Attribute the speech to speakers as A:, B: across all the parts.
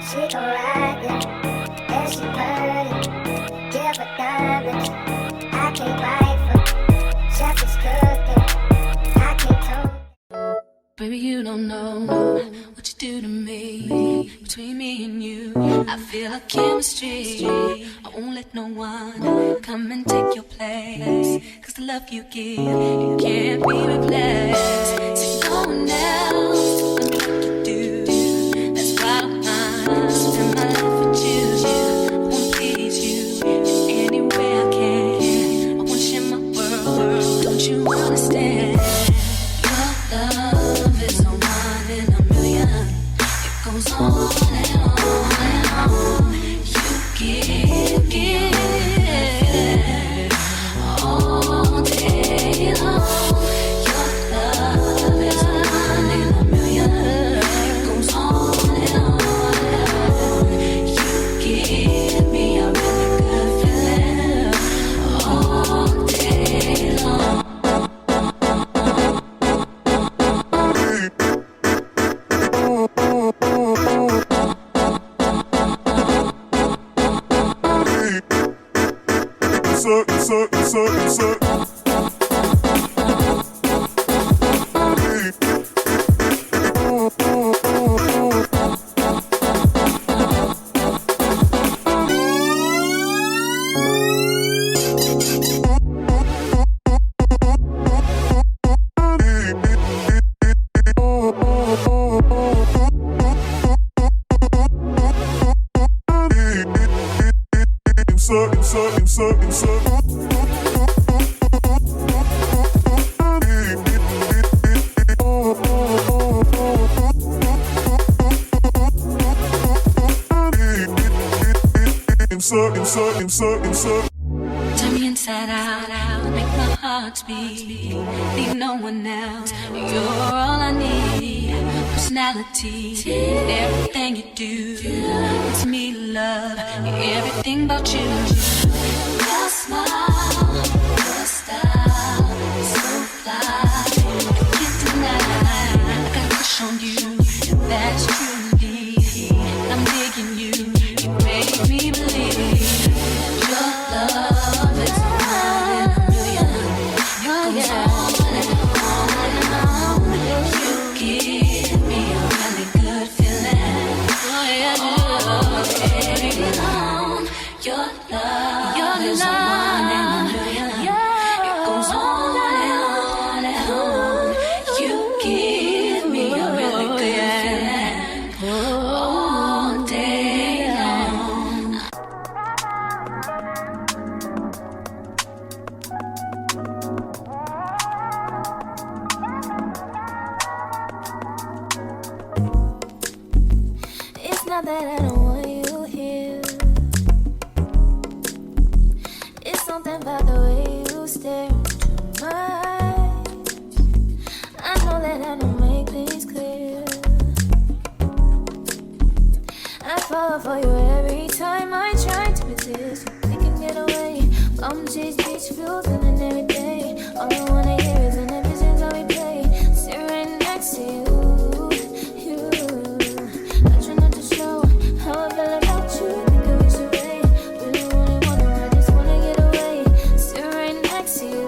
A: She gon' ride it, and she purdy. Give her diamonds, I can't write for. Chef is cooking, I can't tell.
B: Baby, you don't know what you do to me. Between me and you, I feel a chemistry. I won't let no one come and take your place. Cause the love you give, it can't be replaced. See, no one else love me like you do. That's why I spend my life with you. I wanna please you in any way I can. I wanna share my world, don't you understand? Your love is a one in a million. It goes on and on and on. You give all day long. Your love is a one in a million. It goes on and on and on. You give me a really good feeling all day long. Turn me inside out, make my heart beat. Need no one else, you're all I need. Personality, everything you do, it's me love, everything about you. Your smile, your style, so fly, I can't deny. I got a crush on you, that's truly. I'm digging you, you make me believe. Your love is one in a million. It goes on and on and on. You give me a really good feeling. Oh yeah, all day long. Your love is one in a million. It goes on and on and on. You give me a really good feeling all day long.
C: It's not that I don't want you here. It's something about the way you stare into my eyes. I know that I don't make things clear. I fall for you every time I try to resist. We can get away, come chase beach views and then every day. All I wanna hear is an visions that we play. Sit right next to you. I try not to show how I feel about you. Think I wish away. Really wanna, I just wanna get away. Sit right next to you.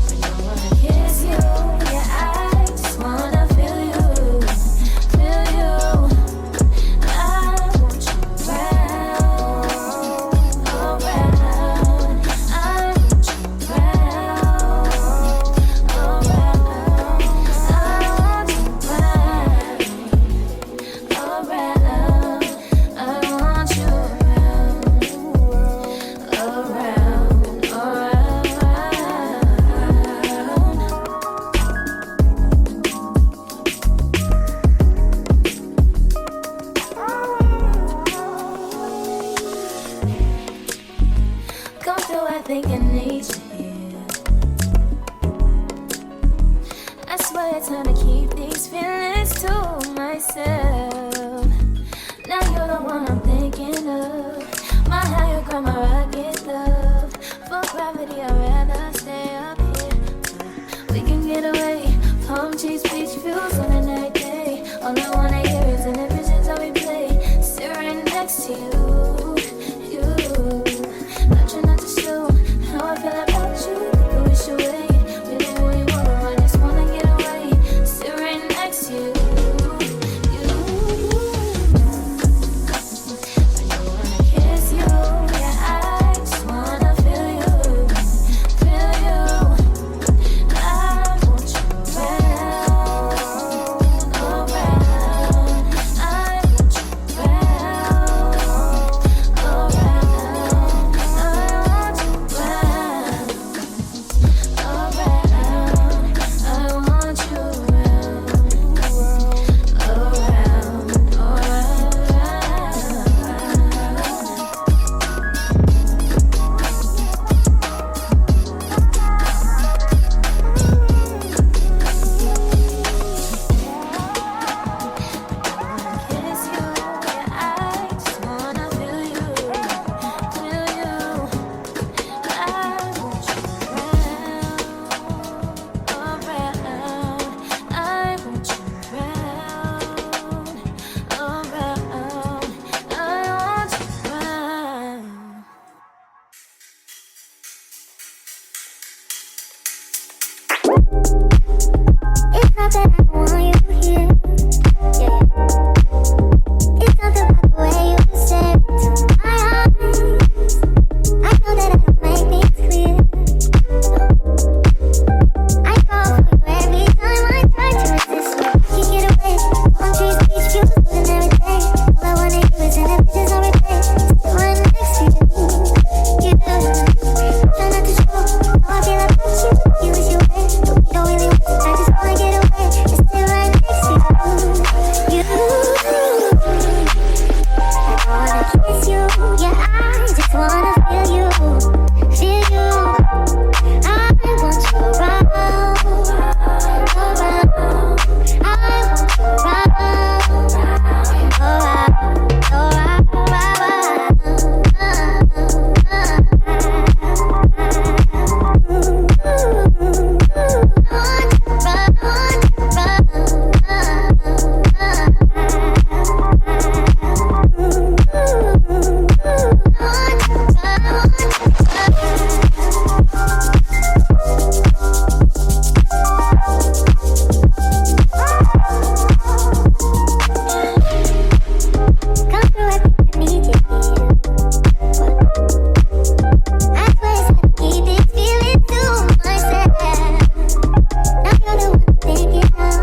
C: When I wanna kiss you, yeah, I just wanna feel you. I want you around, around. I want you around, around. I want you around, around. I want you around, come through, I think I need you here. I swear it's time to keep these feelings to myself. Now you're the one I'm thinking of. My higher ground, my rocket love. For gravity, I'd rather stay up here. We can get away, palm trees, beach beach views on an every day. All I wanna hear is in the visions I replay. Sit right next to you. Not trying not to show how I feel about you. You wish away. Really, really wanna run, just wanna get away. Sit right next to you.
A: It's not that I don't want you here, yeah. It's something about the way you stare into my eyes. I know that I don't make things clear. I fall for you every time I try to resist. You get away, palm trees, beach views, and every day. All I wanna do is in the visions I replay. Still right next to you, you do. Try not to show how I feel about you. You wish you away, but we don't really want. I just wanna get away, just stay right next to you. I wanna kiss you, yeah, I just wanna feel you, feel you. I want you around, around. I want you around, come through, I think I need you here. I swear it's hard to keep this feeling to myself. Now you're the one I'm thinking of.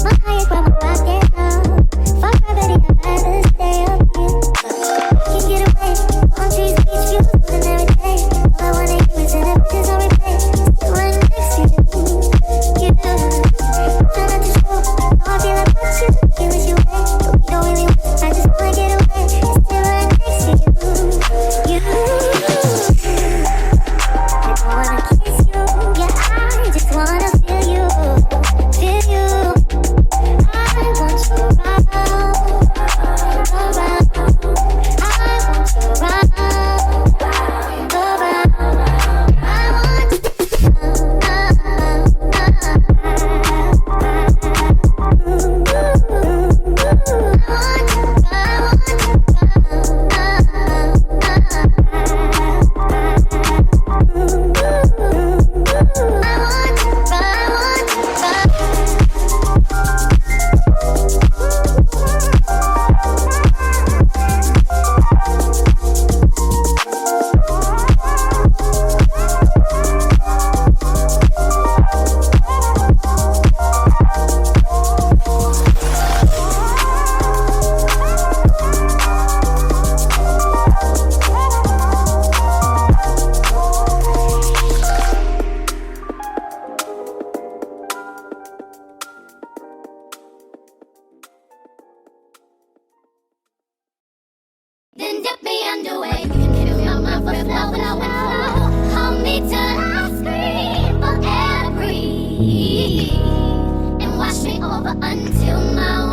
A: My highest where my rocket now. For gravity, I'd rather stay up here. Can't get away. Palm trees, beach views, and every day. All I wanna do is in the visions I replay. Still right next to you, you do. Try not to show how I feel about you. You wish you away, but we don't really want. I just wanna get away, just stay right next to you, I wanna kiss you, yeah, I just wanna feel you, feel you. I want you around, around. I want you around, around. I want you. Then dip me underway. You can fill my mouth with flow, flow, flow. Hold me till I scream for air, breathe, and wash me over until my